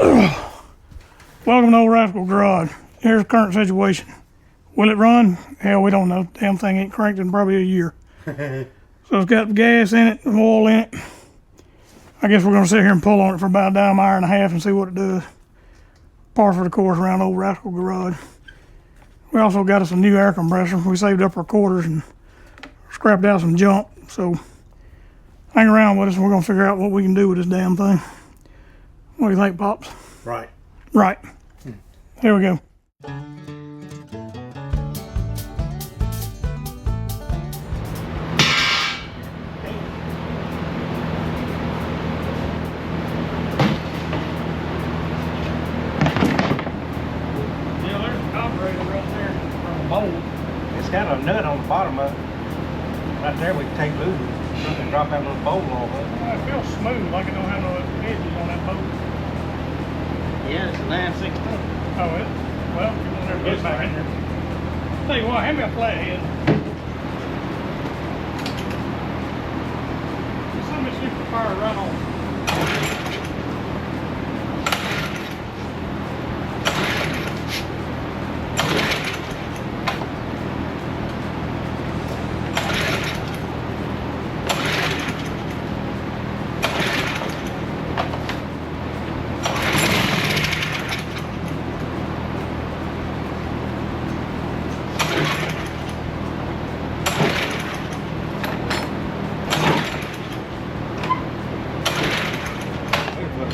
Welcome to Old Rascal Garage. Here's the current situation. Will it run? Hell, we don't know. Damn thing ain't cranked in probably a year. So it's got gas in it, and oil in it. I guess we're going to sit here and pull on it for about a damn hour and a half and see what it does. Par for the course around Old Rascal Garage. We also got us a new air compressor. We saved up our quarters and scrapped out some junk. So hang around with us and we're going to figure out what we can do with this damn thing. What do you think, Pops? Right. Right. Here we go. It's got a nut on the bottom of it. Right there, we can take loose and drop that little bowl off of it. It feels smooth, like it don't have no edges on that boat. Yeah, it's a 9/16. Oh, it? Well, you want to put it back in there. Tell you what, hand me a flathead. Somebody shoot the fire right on.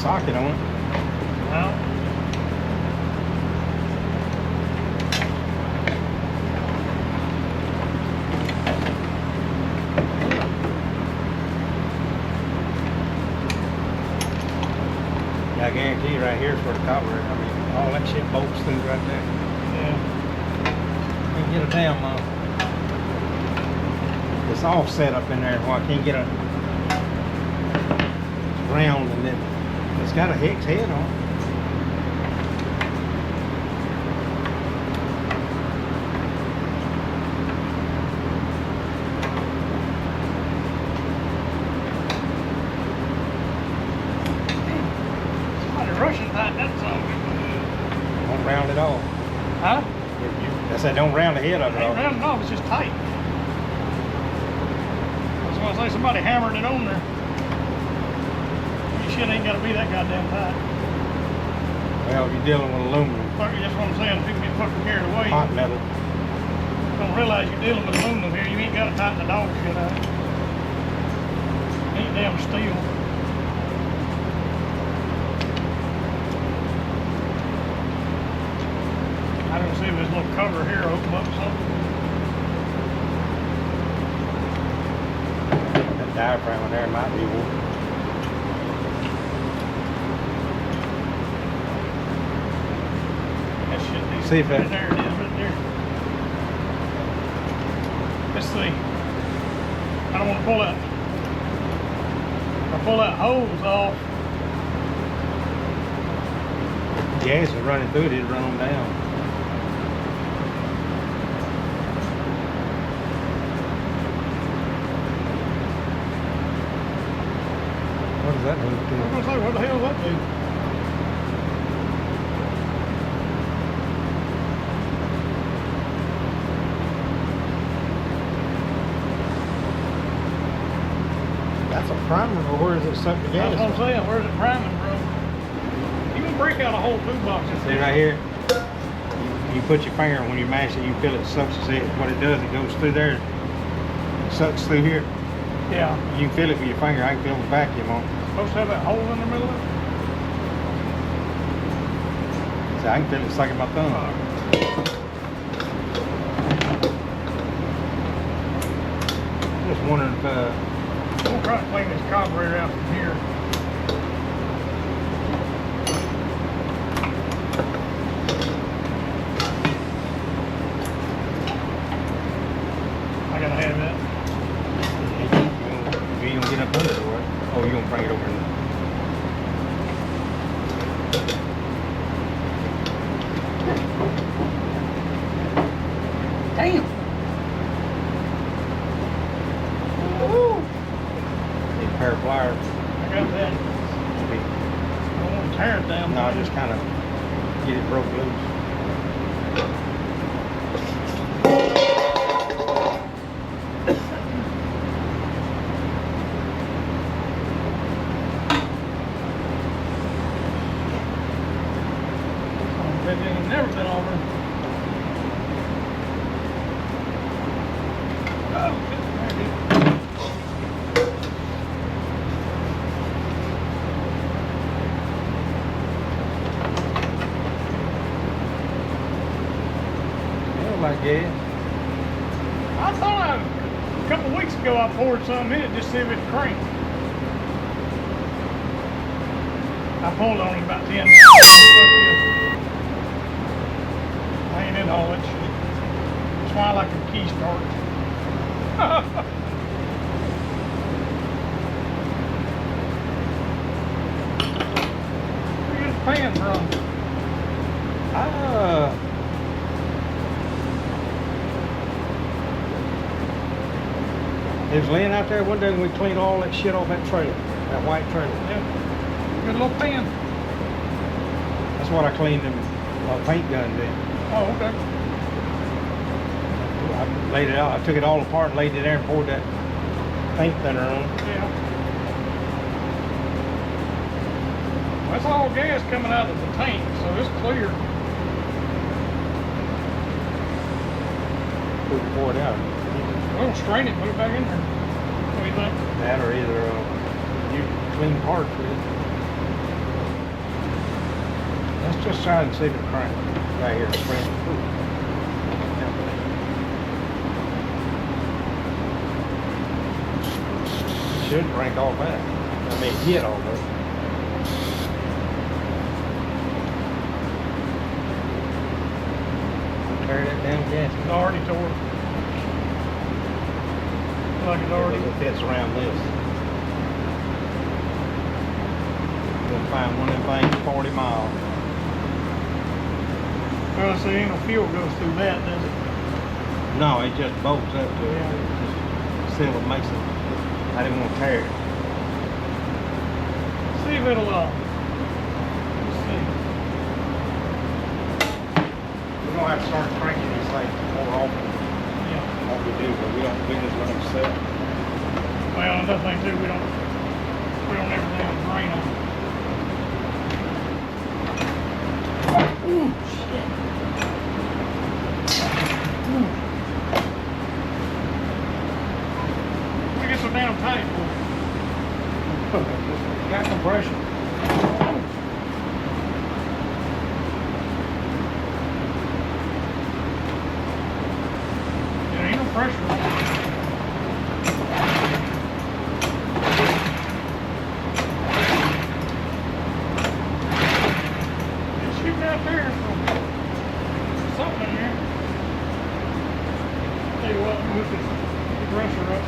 Socket on it. Well, I guarantee you right here is where the copper is. I mean, all that shit bolts through right there. yeah. You can get a damn, it's all set up in there. Well, I can't get a, it's round and then it's got a hex head on it. Somebody Russian tight that song. Don't round it off. Huh? I said don't round the head of it Ain't off. rounding off, it's just tight. That's why I say somebody hammered it on there. Your shit ain't got to be that goddamn tight. Well, you're dealing with aluminum, Fuck, that's what I'm saying. People get fucking carried away. hot metal. Don't realize you're dealing with aluminum here. You ain't got to tighten the dog shit out. Ain't damn steel. I don't see if this little cover here open up something. That diaphragm in there might be one. That shit needs See if right that- there it is right there. Let's see. I don't want to pull that. If I pull that hose off, Gas is running through it, it'll run them down. What does that do? I was gonna say, what the hell does that do? That's a primer, or where does it suck the gas? That's what I'm saying. Where's it priming from? You can break out a whole toolbox. See right here? You put your finger, when you mash it, you feel it sucks. See what it does, it goes through there, it sucks through here. Yeah. You can feel it with your finger, I can feel the vacuum on it. Supposed to have that hole in the middle of it? See, I can feel it sucking my thumb. Just wondering if, We'll try to clean this carburetor out from here. I gotta have that. you ain't gonna get up under it, or what? Oh, you're gonna bring it over in there. Damn. Woo. Need a pair of pliers. I got that. tear it down. No, just kind of get it broke loose. It ain't never been over. Oh, there it is. I guess. I thought a couple weeks ago I poured some in it just to see if it'd crank. I pulled on it about 10 times. I ain't in all that shit. That's why I like a key start. Where you get the pan from? It was laying out there one day when we cleaned all that shit off that trailer, that white trailer. Yeah. Good little pan. That's what I cleaned them paint guns in. Oh, okay. I laid it out. I took it all apart and laid it there and poured that paint thinner on. Yeah. That's all gas coming out of the tank, so it's clear. Pour it out. Well, strain it, put it back in there. What do you think? That or either you clean parts with it. Let's just try and see if it cranks. Right here, spring. Should crank all that. I mean, hit all that. Tear that damn gas. It's already tore. Like it's already. It fits around this. We'll find one of them things 40 miles. Well, so ain't no fuel goes through that, does it? No, it just bolts up to it. Yeah. It just still makes it. I didn't want to tear it. See if it'll, let's see. We're gonna have to start cranking these things more often. Yeah. What we do, but we don't just let them sit. Well, another thing too, we don't ever let them drain on. Ooh, shit. Ooh. We get so damn tight. Got compression. There ain't no pressure. It's shooting out there from something in there. Tell you what, move the pressure up.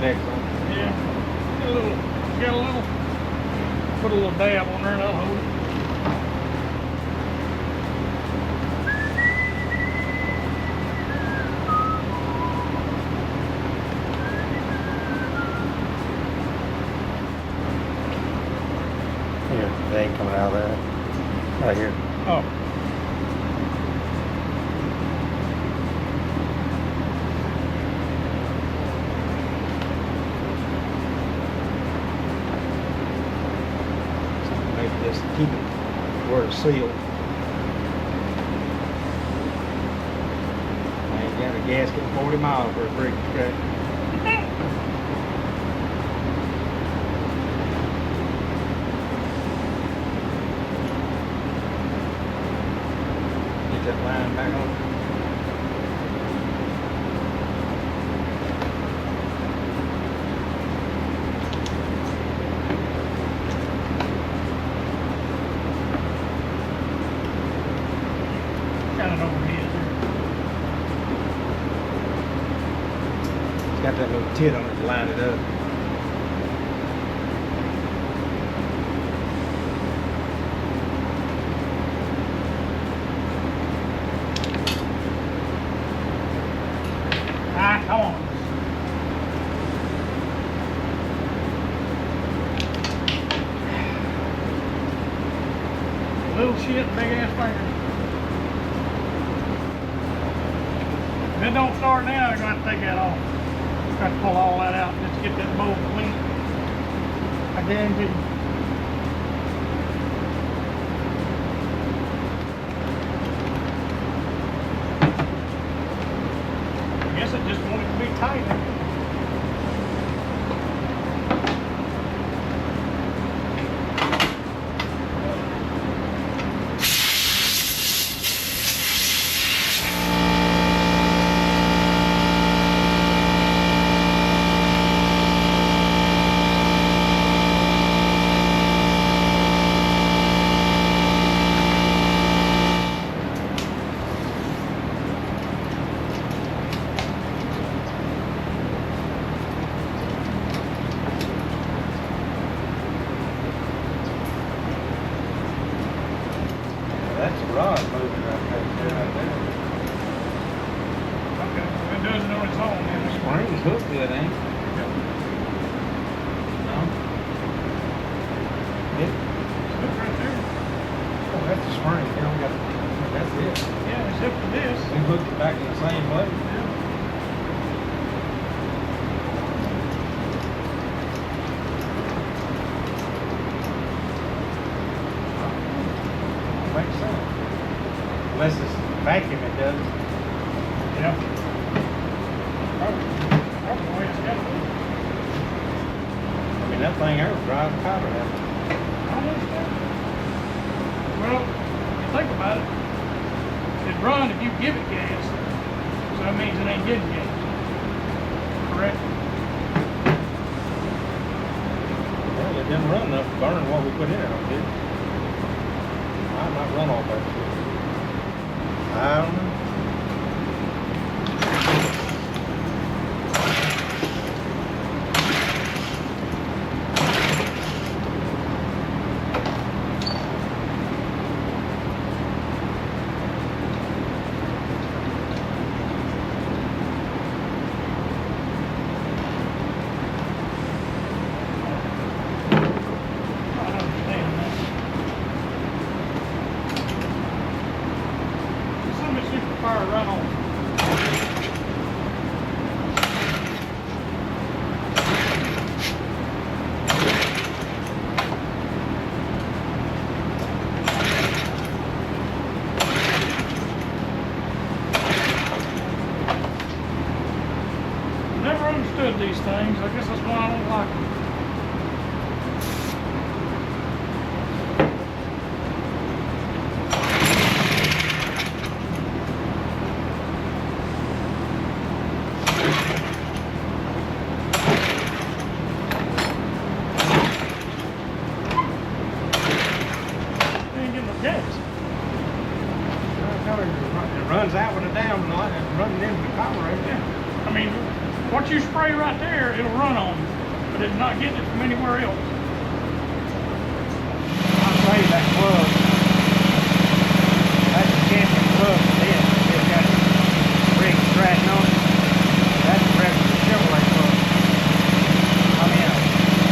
next one. Yeah. Get a little, put a little dab on there and that'll hold it. Here, they ain't coming out of there. Right here. Oh. Maybe just keep it where it's sealed. I ain't got a gasket 40 miles for a brick cut. Get that line back on. Got it overhead there. It's got that little tit on it to line it up. Ah, come on. Little shit, big ass fingers. If it don't start now, they're gonna have to take that off. Got to pull all that out just to get that bowl clean. I guarantee you. I guess I just want it to be tight. That's a rod moving right there. Okay, it does it on its own. The Yeah. spring's hooked good, ain't it? No? It? Look right there. Oh, that's the spring. They don't got, that's it. Yeah, except for this. We hooked it back in the same way. Yeah. Makes sense. Unless it's vacuum, it does. Yeah. Probably the way it's got to be. I mean, that thing there drives powder out. Almost there. Well, if you think about it, it run if you give it gas. So that means it ain't getting gas. Correct? Well, it didn't run enough to burn what we put in it, did it? I might run all that shit. I don't know. I understand that. Some of it's super fire run on. Never understood these things. I guess that's why I don't like them. They ain't getting no gas. It runs out with a down line and running into the carburetor. Yeah. I mean, what you spray right there, it'll run on you, but it's not getting it from anywhere else. I sprayed that plug. That's a champion plug for this. It's got a rig scratch on it. That's a regular Chevrolet plug. I mean,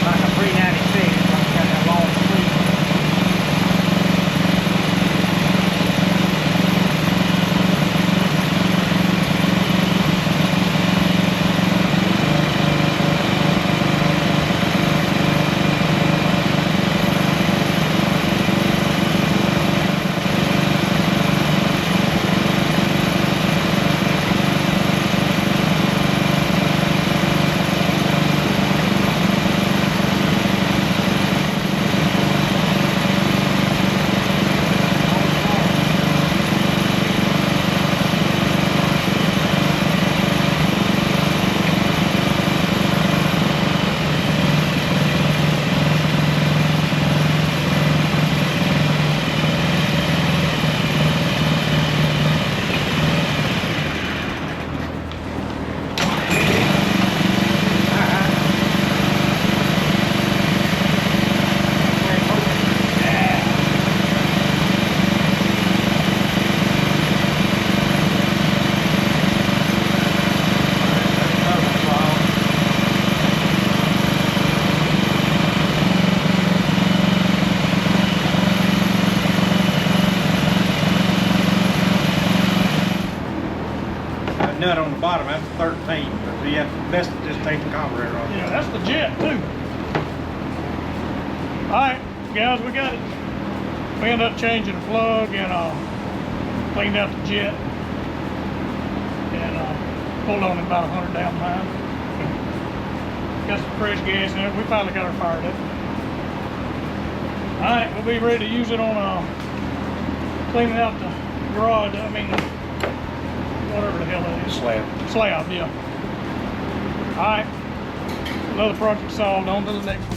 like a 396. It's got that long sleeve. Nut on the bottom, that's 13. But you have to best to just take the carburetor off. Yeah, that's the jet too. All right, guys, we got it. We ended up changing the plug and cleaned out the jet and pulled on it about 100 down the line. Got some fresh gas in it. We finally got her fired up. All right, we'll be ready to use it on cleaning out the garage. I mean, whatever the hell that is. Slab. Slab, yeah. All right. Another project solved. On to the next one.